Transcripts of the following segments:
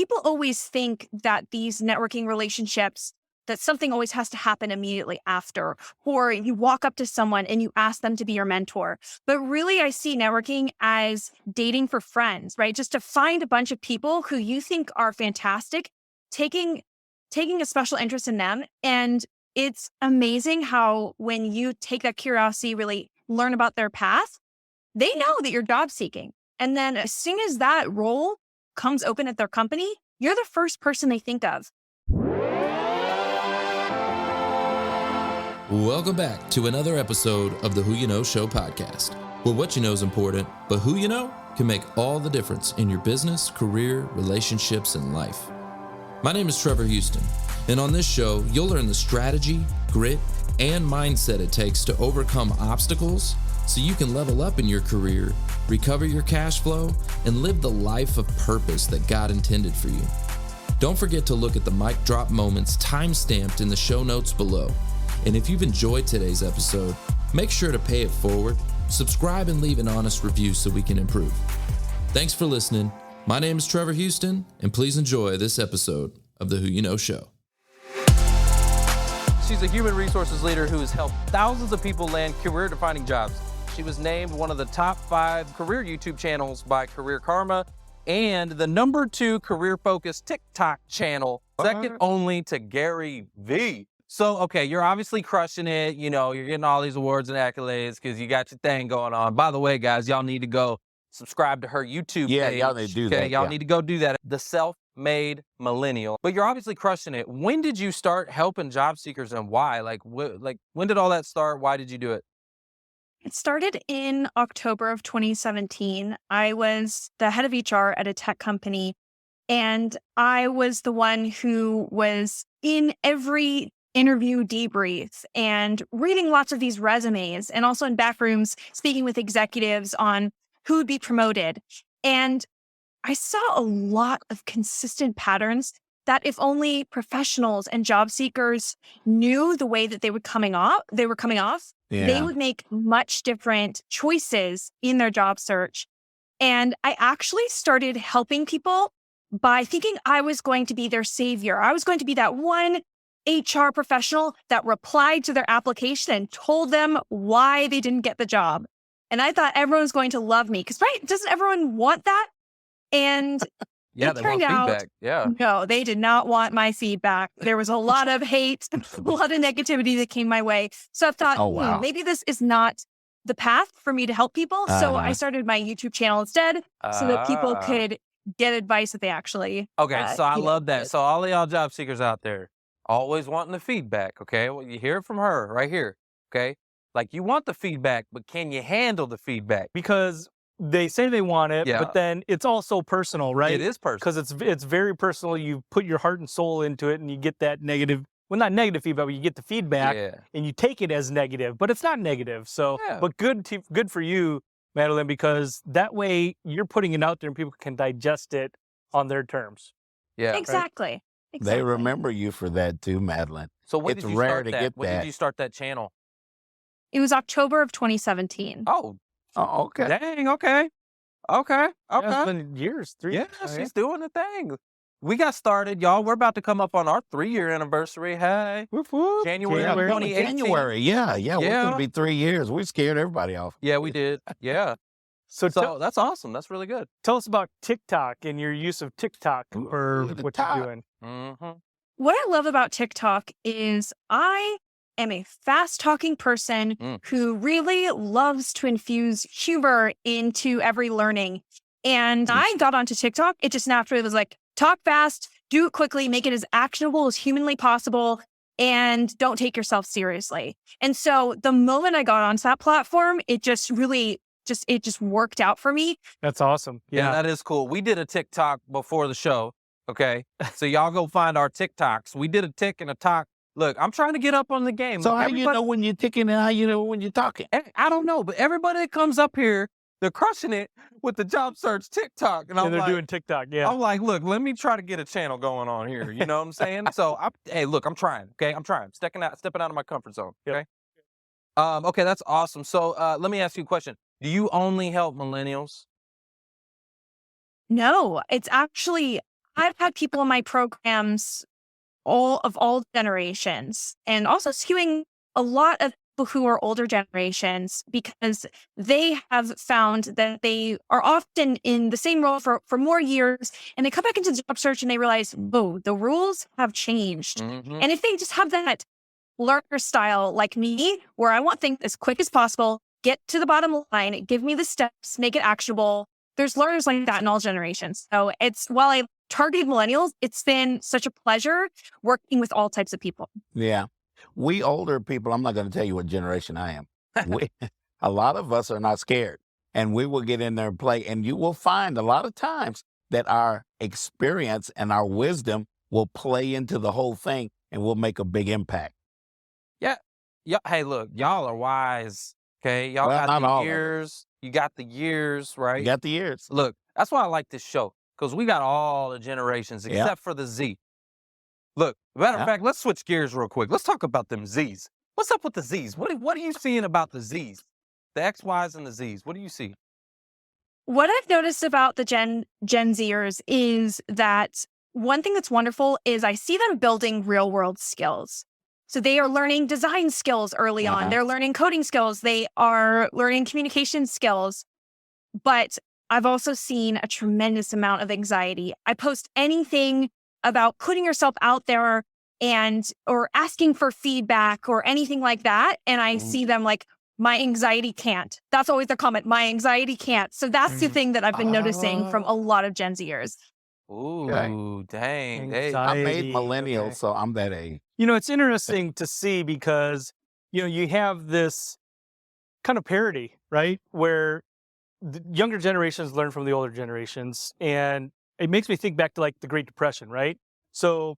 people always think that these networking relationships, that something always has to happen immediately after, or you walk up to someone and you ask them to be your mentor. But really, I see networking as dating for friends, right? Just to find a bunch of people who you think are fantastic, taking a special interest in them. And it's amazing how when you take that curiosity, really learn about their path, they know that you're job seeking. And then as soon as that role comes open at their company, you're the first person they think of. Welcome back to another episode of the Who You Know Show podcast, where what you know is important, but who you know can make all the difference in your business, career, relationships, and life. My name is Trevor Houston, and on this show, you'll learn the strategy, grit, and mindset it takes to overcome obstacles so you can level up in your career, recover your cash flow, and live the life of purpose that God intended for you. Don't forget to look at the mic drop moments time-stamped in the show notes below. And if you've enjoyed today's episode, make sure to pay it forward, subscribe, and leave an honest review so we can improve. Thanks for listening. My name is Trevor Houston, and please enjoy this episode of the Who You Know Show. She's a human resources leader who has helped thousands of people land career-defining jobs. She was named one of the top 5 career YouTube channels by Career Karma and the number 2 career-focused TikTok channel, second only to Gary Vee. So, okay, you're obviously crushing it. You know, you're getting all these awards and accolades because you got your thing going on. By the way, guys, y'all need to go subscribe to her YouTube page. Yeah, y'all need to do that. Y'all need to go do that. The Self-Made Millennial. But you're obviously crushing it. When did you start helping job seekers and why? Like when did all that start? Why did you do it? It started in October of 2017. I was the head of HR at a tech company, and I was the one who was in every interview debrief and reading lots of these resumes, and also in back rooms speaking with executives on who would be promoted. And I saw a lot of consistent patterns that if only professionals and job seekers knew the way that they were coming off, they would make much different choices in their job search. And I actually started helping people by thinking I was going to be their savior. I was going to be that one HR professional that replied to their application and told them why they didn't get the job. And I thought everyone was going to love me because, right, doesn't everyone want that? And yeah, they want feedback. Yeah. No, they did not want my feedback. There was a lot of hate, a lot of negativity that came my way. So I thought, maybe this is not the path for me to help people. So I started my YouTube channel instead so that people could get advice that they actually. Okay, so I love that. So all of y'all job seekers out there, always wanting the feedback, okay? Well, you hear it from her right here, okay? Like, you want the feedback, but can you handle the feedback? Because they say they want it, but then it's also personal, right? It is personal. Because it's very personal. You put your heart and soul into it, and you get that negative, well, not negative feedback, but you get the feedback, and you take it as negative, but it's not negative. So, but good for you, Madeline, because that way you're putting it out there, and people can digest it on their terms. Yeah, exactly. Right? Exactly. They remember you for that too, Madeline. So when did you start that? When did you start that channel? It was October of 2017. Oh, okay. Dang, okay. Yeah, it's been years, 3 years. Yeah, she's doing the thing. We got started, y'all. We're about to come up on our 3-year anniversary. Hey. January 2018. January, yeah. We're going to be 3 years. We scared everybody off. Yeah, we did. Yeah. So that's awesome. That's really good. Tell us about TikTok and your use of TikTok or what you're doing. Mm-hmm. What I love about TikTok is I am a fast-talking person who really loves to infuse humor into every learning. And I got onto TikTok. It just naturally was like, talk fast, do it quickly, make it as actionable as humanly possible, and don't take yourself seriously. And so the moment I got onto that platform, it just really worked out for me. That's awesome. Yeah, that is cool. We did a TikTok before the show. Okay. So y'all go find our TikToks. We did a tick and a talk. Look, I'm trying to get up on the game. So how you know when you're ticking and how you know when you're talking? I don't know, but everybody that comes up here, they're crushing it with the job search TikTok. And they're doing TikTok, I'm like, look, let me try to get a channel going on here. You know what I'm saying? So, hey, look, I'm trying, okay? I'm trying. Stepping out of my comfort zone, okay? Yep. Okay, that's awesome. So let me ask you a question. Do you only help millennials? No, it's actually, I've had people in my programs all generations, and also skewing a lot of people who are older generations because they have found that they are often in the same role for more years, and they come back into the job search and they realize, whoa, the rules have changed. And if they just have that learner style like me, where I want things as quick as possible, get to the bottom line, give me the steps, make it actionable. There's learners like that in all generations. So while I targeted millennials, it's been such a pleasure working with all types of people. Yeah. We older people, I'm not going to tell you what generation I am. A lot of us are not scared, and we will get in there and play. And you will find a lot of times that our experience and our wisdom will play into the whole thing and will make a big impact. Yeah. Hey, look, y'all are wise. Okay. Y'all got the years. You got the years, right? You got the years. Look, that's why I like this show, because we got all the generations except for the Z. Look, matter of fact, let's switch gears real quick. Let's talk about them Zs. What's up with the Zs? What are you seeing about the Zs? The X, Ys, and the Zs. What do you see? What I've noticed about the Gen Zers is that one thing that's wonderful is I see them building real world skills. So they are learning design skills early on. They're learning coding skills. They are learning communication skills. But I've also seen a tremendous amount of anxiety. I post anything about putting yourself out there or asking for feedback or anything like that. And I see them like, my anxiety can't. That's always their comment. My anxiety can't. So that's the thing that I've been noticing from a lot of Gen Zers. Ooh, dang. Hey, I made millennials, so I'm that age. It's interesting to see because, you have this kind of parity, right? Where the younger generations learn from the older generations. And it makes me think back to like the Great Depression, right? So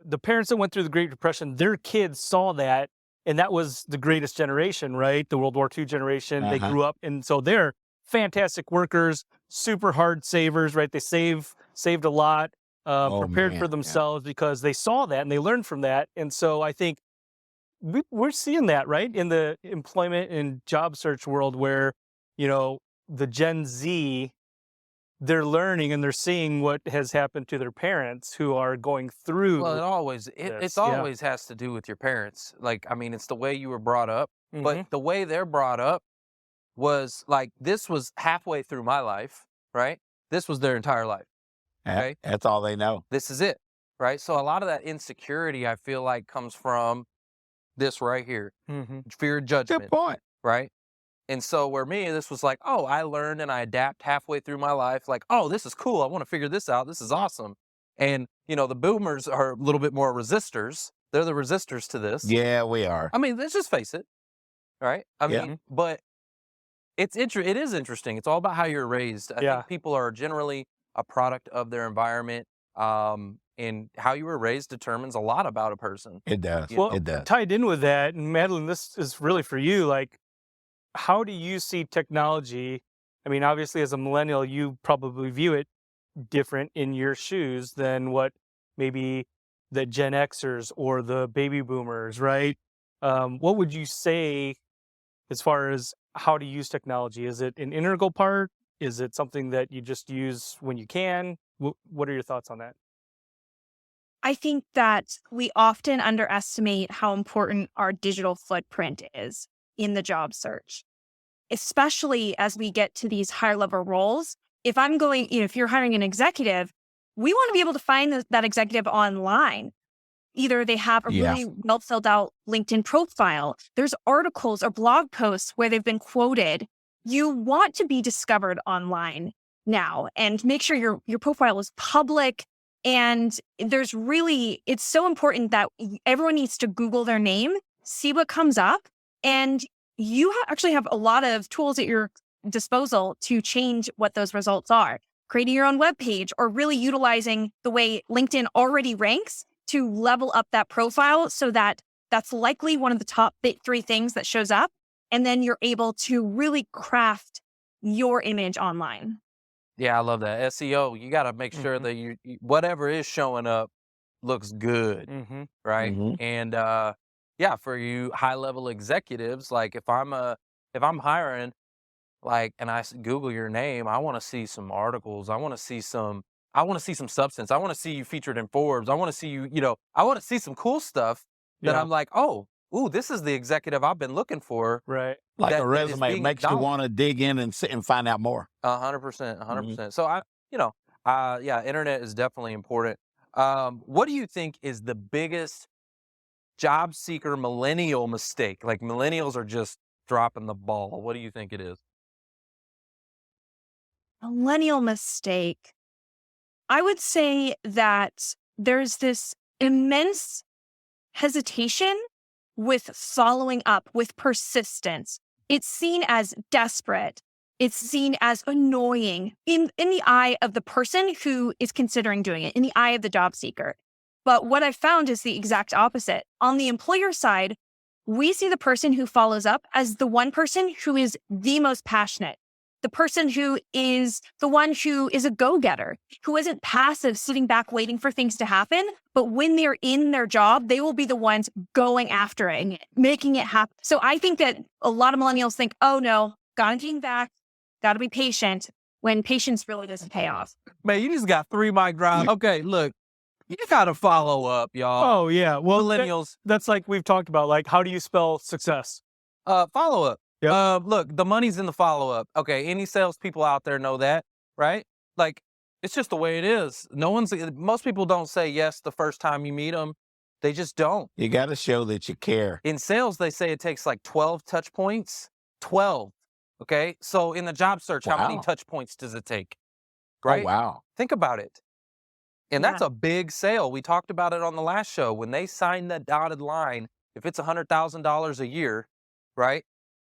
the parents that went through the Great Depression, their kids saw that, and that was the greatest generation, right? The World War II generation. They grew up, and so they're fantastic workers, super hard savers, right? They saved a lot, prepared for themselves because they saw that and they learned from that. And so I think we're seeing that, right? In the employment and job search world where, the Gen Z, they're learning and they're seeing what has happened to their parents who are going through. Well, it always has to do with your parents. Like, I mean, it's the way you were brought up, but the way they're brought up was like, this was halfway through my life, right? This was their entire life. Okay. That's all they know. This is it. Right. So a lot of that insecurity, I feel like, comes from this right here. Fear of judgment. Good point. Right. And so where this was like, oh, I learned and I adapt halfway through my life. Like, oh, this is cool. I want to figure this out. This is awesome. And, the boomers are a little bit more resistors. They're the resistors to this. Yeah, we are. I mean, let's just face it. Right. I mean, but it is interesting. It's all about how you're raised. I think people are generally a product of their environment. And how you were raised determines a lot about a person. It does. It does. Tied in with that, and Madeline, this is really for you. Like, how do you see technology? I mean, obviously, as a millennial, you probably view it different in your shoes than what maybe the Gen Xers or the baby boomers, right? What would you say as far as how to use technology? Is it an integral part? Is it something that you just use when you can? What are your thoughts on that? I think that we often underestimate how important our digital footprint is in the job search, especially as we get to these higher level roles. If I'm going, if you're hiring an executive, we want to be able to find that executive online. Either they have a really well filled out LinkedIn profile. There's articles or blog posts where they've been quoted. You want to be discovered online now and make sure your profile is public. And it's so important that everyone needs to Google their name, see what comes up. And you actually have a lot of tools at your disposal to change what those results are. Creating your own web page or really utilizing the way LinkedIn already ranks to level up that profile so that that's likely one of the top 3 things that shows up. And then you're able to really craft your image online. Yeah, I love that. SEO, you got to make sure that you whatever is showing up looks good, right? And for you high-level executives, like if I'm hiring, like, and I Google your name, I want to see some articles. I want to see some I want to see some substance. I want to see you featured in Forbes. I want to see you, I want to see some cool stuff that I'm like, oh, ooh, this is the executive I've been looking for. Right. Like a resume makes you want to dig in and sit and find out more. 100%, 100%. So yeah, internet is definitely important. What do you think is the biggest job seeker millennial mistake? Like millennials are just dropping the ball. What do you think it is? Millennial mistake. I would say that there's this immense hesitation with following up, with persistence. It's seen as desperate. It's seen as annoying in the eye of the person who is considering doing it, in the eye of the job seeker. But what I've found is the exact opposite. On the employer side, we see the person who follows up as the one person who is the most passionate, the person who is the one who is a go-getter, who isn't passive, sitting back, waiting for things to happen. But when they're in their job, they will be the ones going after it and making it happen. So I think that a lot of millennials think, oh no, gotta get back, gotta be patient, when patience really doesn't pay off. Man, you just got 3 mic drops. Okay, look, you gotta follow up, y'all. Oh yeah. Well, millennials. That's like we've talked about, like, how do you spell success? Follow up. Yep. Look, the money's in the follow-up. Okay, any salespeople out there know that, right? Like, it's just the way it is. Most people don't say yes the first time you meet them. They just don't. You got to show that you care. In sales, they say it takes like 12 touch points. 12, okay? So in the job search, how many touch points does it take? Right? Oh, wow. Think about it. And that's a big sale. We talked about it on the last show. When they sign that dotted line, if it's $100,000 a year, right?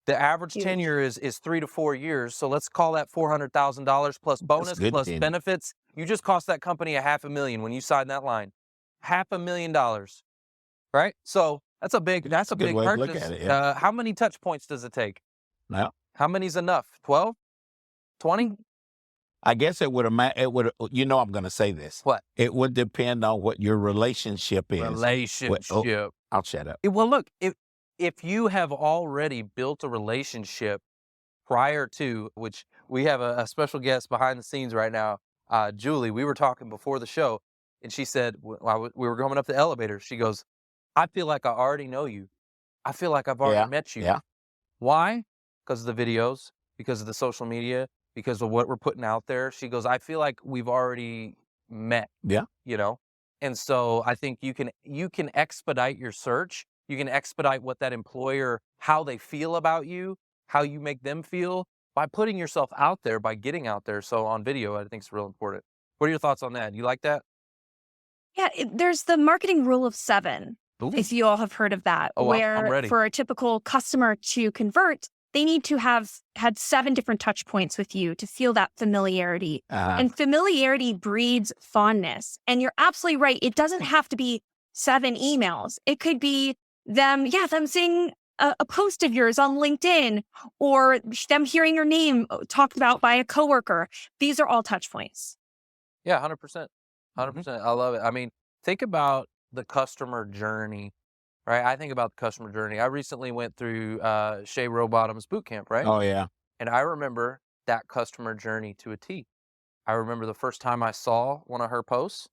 The average tenure is 3 to 4 years. So let's call that $400,000 plus bonus plus benefits. You just cost that company $500,000 when you sign that line. $500,000, right? So that's a big way to purchase. look at it, yeah. How many touch points does it take? No. How many's enough? 12? 20? I guess it would I'm going to say this. What? It would depend on what your relationship is. I'll shut up. Well, look, if you have already built a relationship prior to, which we have a special guest behind the scenes right now, Julie, we were talking before the show, and she said, while we were going up the elevator, she goes, I feel like I already know you. I feel like I've already met you. Yeah. Why? Because of the videos, because of the social media, because of what we're putting out there. She goes, I feel like we've already met. Yeah. And so I think you can expedite your search. You can expedite what that employer, how they feel about you, how you make them feel by putting yourself out there, by getting out there. So on video, I think it's real important. What are your thoughts on that? You like that? Yeah, there's the marketing rule of 7, if you all have heard of that, where I'm ready. For a typical customer to convert, they need to have had 7 different touch points with you to feel that familiarity. And familiarity breeds fondness. And you're absolutely right. It doesn't have to be 7 emails. It could be them seeing a post of yours on LinkedIn, or them hearing your name talked about by a coworker. These are all touch points. Yeah, 100%. 100%. I love it. I mean, think about the customer journey, right? I think about the customer journey. I recently went through Shay Rowbottom's boot camp, right? Oh, yeah. And I remember that customer journey to a T. I remember the first time I saw one of her posts.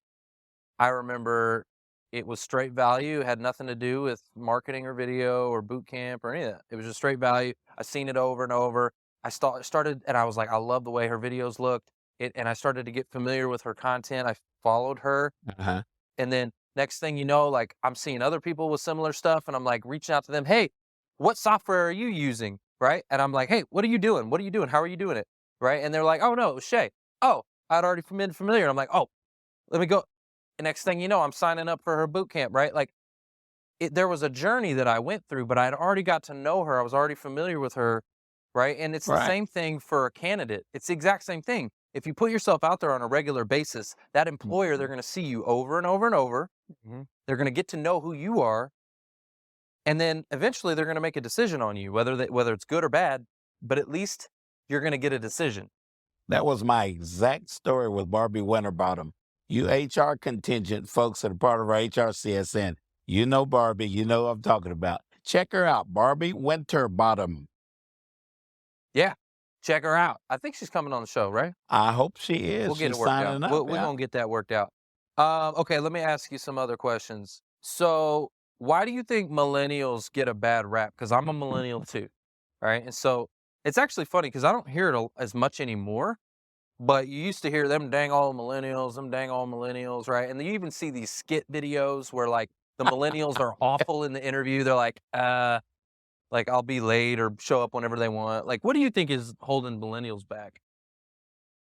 I remember it was straight value. It had nothing to do with marketing or video or boot camp or any of that. It was just straight value. I seen it over and over. I started, and I was like, I love the way her videos looked. And I started to get familiar with her content. I followed her. And then next thing you know, like, I'm seeing other people with similar stuff, and I'm like reaching out to them. Hey, what software are you using? Right? And I'm like, hey, what are you doing? What are you doing? How are you doing it? Right? And they're like, oh no, it was Shay. Oh, I'd already been familiar. And I'm like, oh, let me go. And next thing you know, I'm signing up for her boot camp, right? Like, there was a journey that I went through, but I'd already got to know her. I was already familiar with her, right? And it's the same thing for a candidate. It's the exact same thing. If you put yourself out there on a regular basis, that employer, they're going to see you over and over and over. They're going to get to know who you are. And then eventually they're going to make a decision on you, whether it's good or bad, but at least you're going to get a decision. That was my exact story with Barbie Winterbottom. You HR contingent folks that are part of our HR CSN, you know Barbie, you know what I'm talking about. Check her out, Barbie Winterbottom. Yeah. check her out. I think she's coming on the show, right? I hope she is. We'll get She's it worked signing out. up. We're going to get that worked out. Okay, let me ask you some other questions. So why do you think millennials get a bad rap? Because I'm a millennial too, right? And so it's actually funny because I don't hear it as much anymore, but you used to hear them dang all millennials, right? And you even see these skit videos where like the millennials are awful in the interview. They're like I'll be late or show up whenever they want. Like, what do you think is holding millennials back?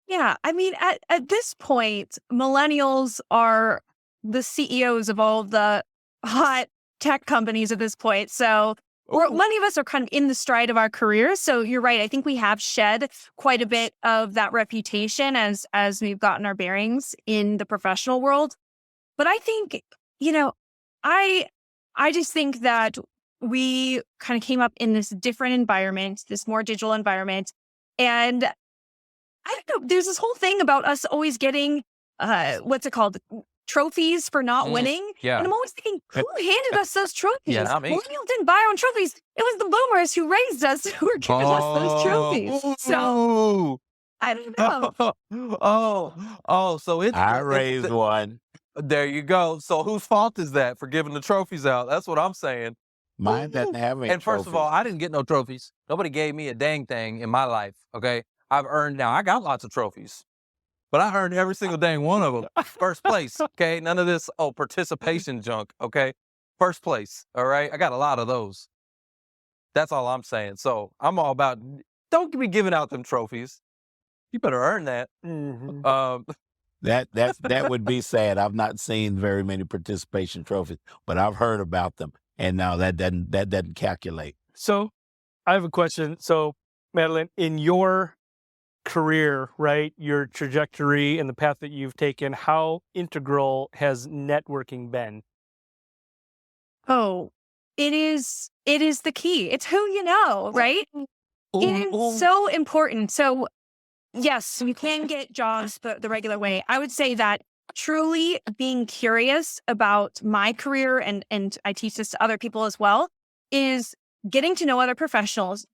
Yeah, I mean, at this point, millennials are the CEOs of all the hot tech companies at this point. So many of us are kind of in the stride of our careers. So you're right. I think we have shed quite a bit of that reputation as we've gotten our bearings in the professional world. But I think, I just think that we kind of came up in this different environment, this more digital environment. And I don't know, there's this whole thing about us always getting, what's it called? Trophies for not winning. Yeah. And I'm always thinking, who handed us those trophies? Yeah, not me. Millennials didn't buy our own trophies. It was the boomers who raised us who were giving us those trophies. So I don't know. So it's I raised one. There you go. So whose fault is that for giving the trophies out? That's what I'm saying. Mine doesn't have any And first of all, I didn't get no trophies. Nobody gave me a dang thing in my life, okay? I got lots of trophies, but I earned every single dang one of them. First place, okay? None of this, participation junk, okay? First place, all right? I got a lot of those. That's all I'm saying. So I'm all about, don't be giving out them trophies. You better earn that. Mm-hmm. That would be sad. I've not seen very many participation trophies, but I've heard about them. And no, that doesn't calculate. So I have a question. So Madeline, in your career, right, your trajectory and the path that you've taken, how integral has networking been? Oh, it is the key. It's who you know, right? It is so important. So yes, you can get jobs the regular way. I would say that truly being curious about my career, and I teach this to other people as well, is getting to know other professionals,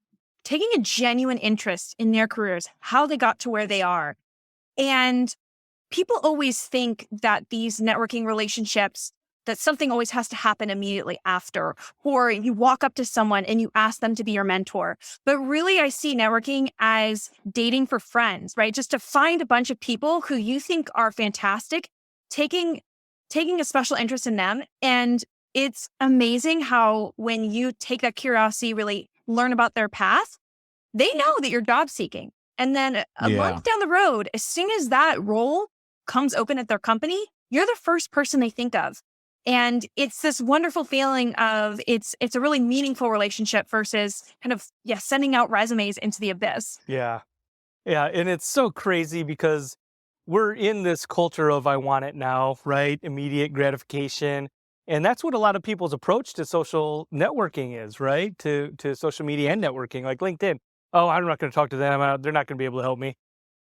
taking a genuine interest in their careers, how they got to where they are. And people always think that these networking relationships, that something always has to happen immediately after, or you walk up to someone and you ask them to be your mentor. But really, I see networking as dating for friends, right? Just to find a bunch of people who you think are fantastic, taking a special interest in them. And it's amazing how when you take that curiosity, really learn about their path, they know that you're job seeking. And then a month down the road, as soon as that role comes open at their company, you're the first person they think of. And it's this wonderful feeling of it's a really meaningful relationship versus kind of, sending out resumes into the abyss. Yeah. Yeah. And it's so crazy because we're in this culture of I want it now, right? Immediate gratification. And that's what a lot of people's approach to social networking is, right? To social media and networking, like LinkedIn. Oh, I'm not going to talk to them. They're not going to be able to help me.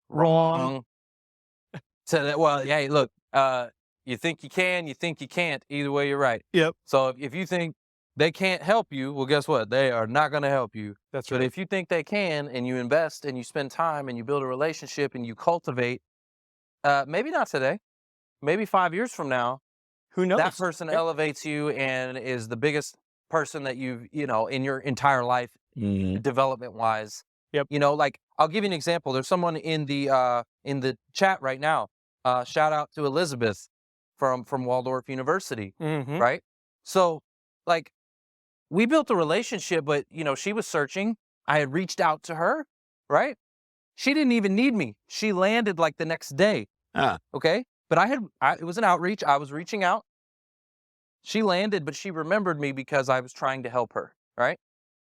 Wrong. So that, well, hey, look, you think you can, you think you can't. Either way, you're right. Yep. So if you think they can't help you, well, guess what? They are not going to help you. That's right. But if you think they can, and you invest and you spend time and you build a relationship and you cultivate, maybe not today, maybe 5 years from now, who knows? That person elevates you and is the biggest person that you've, in your entire life, development wise. Yep. Like I'll give you an example. There's someone in the chat right now. Shout out to Elizabeth from Waldorf University, right? So, like, we built a relationship, but she was searching. I had reached out to her, right? She didn't even need me. She landed like the next day. Okay, but it was an outreach. I was reaching out. She landed, but she remembered me because I was trying to help her, right?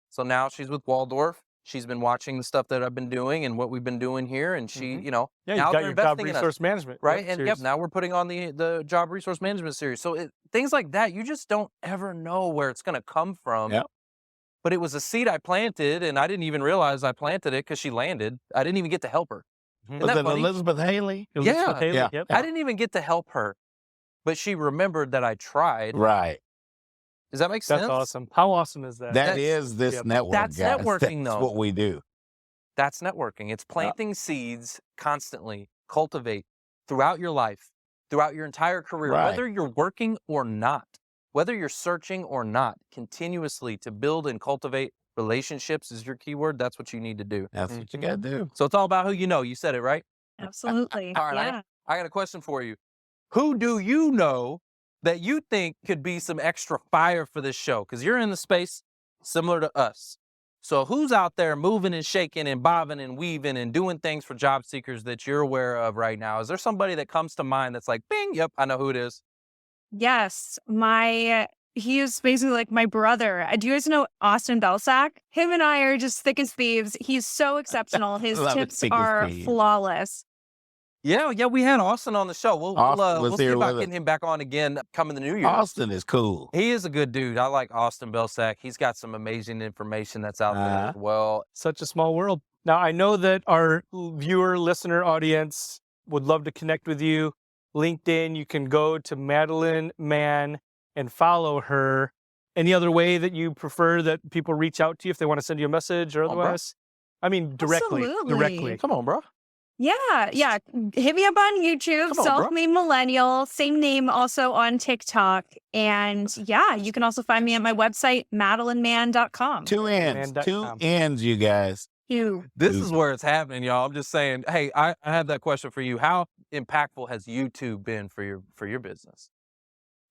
So now she's with Waldorf. She's been watching the stuff that I've been doing and what we've been doing here, and she, yeah, you now got they're your job investing in resource us, management, right? Yep, And now we're putting on the job resource management series. So things like that, you just don't ever know where it's going to come from. Yep. But it was a seed I planted, and I didn't even realize I planted it because she landed. I didn't even get to help her. Isn't Was that it funny? Elizabeth Haley? Elizabeth Haley, Yeah. Yep. I didn't even get to help her, but she remembered that I tried. Right. Does that make sense? That's awesome. How awesome is that? That is this network, That's guys. networking, That's though. what we do. That's networking. It's planting seeds constantly, cultivate throughout your life, throughout your entire career, whether you're working or not, whether you're searching or not, continuously to build and cultivate relationships is your keyword. That's what you need to do. That's what you got to do. So it's all about who you know. You said it, right? Absolutely. All right. Yeah. I got a question for you. Who do you know that you think could be some extra fire for this show? Because you're in the space similar to us. So who's out there moving and shaking and bobbing and weaving and doing things for job seekers that you're aware of right now? Is there somebody that comes to mind that's like, bing, yep, I know who it is? Yes. He is basically like my brother. Do you guys know Austin Belsack? Him and I are just thick as thieves. He's so exceptional. His tips are flawless. Yeah, we had Austin on the show. We'll see about getting him back on again coming the new year. Austin is cool. He is a good dude. I like Austin Belsack. He's got some amazing information that's out there as well. Such a small world. Now, I know that our viewer, listener audience would love to connect with you. LinkedIn, you can go to Madeline Mann and follow her. Any other way that you prefer that people reach out to you if they want to send you a message or otherwise? I mean, directly. Absolutely. Directly. Come on, bro. Yeah. Hit me up on YouTube, Self-Made Millennial, same name also on TikTok. And yeah, you can also find me at my website, madelineman.com. Two N's, you guys. This is where it's happening, y'all. I'm just saying, hey, I have that question for you. How impactful has YouTube been for your business?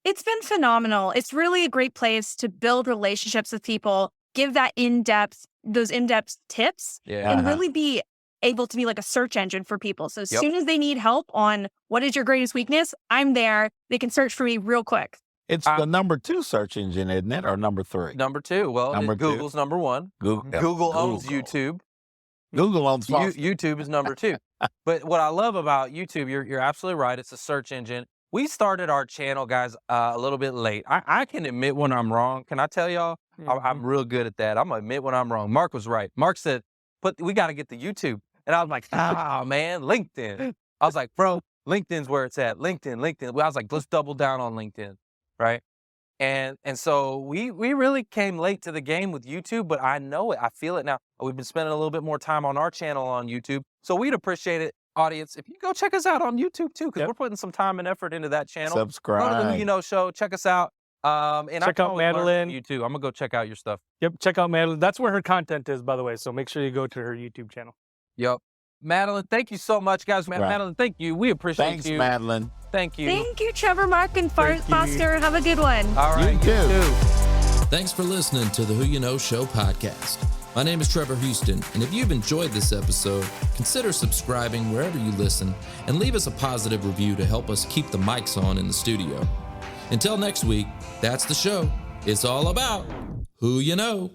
It's been phenomenal. It's really a great place to build relationships with people, give those in-depth tips, and really be able to be like a search engine for people. So as soon as they need help on what is your greatest weakness, I'm there. They can search for me real quick. It's the number 2 search engine, isn't it? Or number 3? Number 2. Well, Google's number 1. Google owns YouTube. Google owns YouTube is number 2. But what I love about YouTube, you're absolutely right. It's a search engine. We started our channel, guys, a little bit late. I can admit when I'm wrong. Can I tell y'all? I'm real good at that. I'm going to admit when I'm wrong. Mark was right. Mark said, we got to get the YouTube. And I was like, man, LinkedIn. I was like, bro, LinkedIn's where it's at. LinkedIn. I was like, let's double down on LinkedIn, right? And so we really came late to the game with YouTube, but I know it. I feel it now. We've been spending a little bit more time on our channel on YouTube. So we'd appreciate it, audience, if you go check us out on YouTube too, because we're putting some time and effort into that channel. Subscribe. Go to the Who You Know Show. Check us out. And check out Madeline. You too. I'm going to go check out your stuff. Yep, check out Madeline. That's where her content is, by the way. So make sure you go to her YouTube channel. Yep. Madeline, thank you so much, guys. Madeline, thank you. We appreciate you. Thanks, Madeline. Thank you. Thank you, Trevor, Mark, and Foster. Have a good one. All right, you too. Thanks for listening to the Who You Know Show podcast. My name is Trevor Houston, and if you've enjoyed this episode, consider subscribing wherever you listen and leave us a positive review to help us keep the mics on in the studio. Until next week, that's the show. It's all about who you know.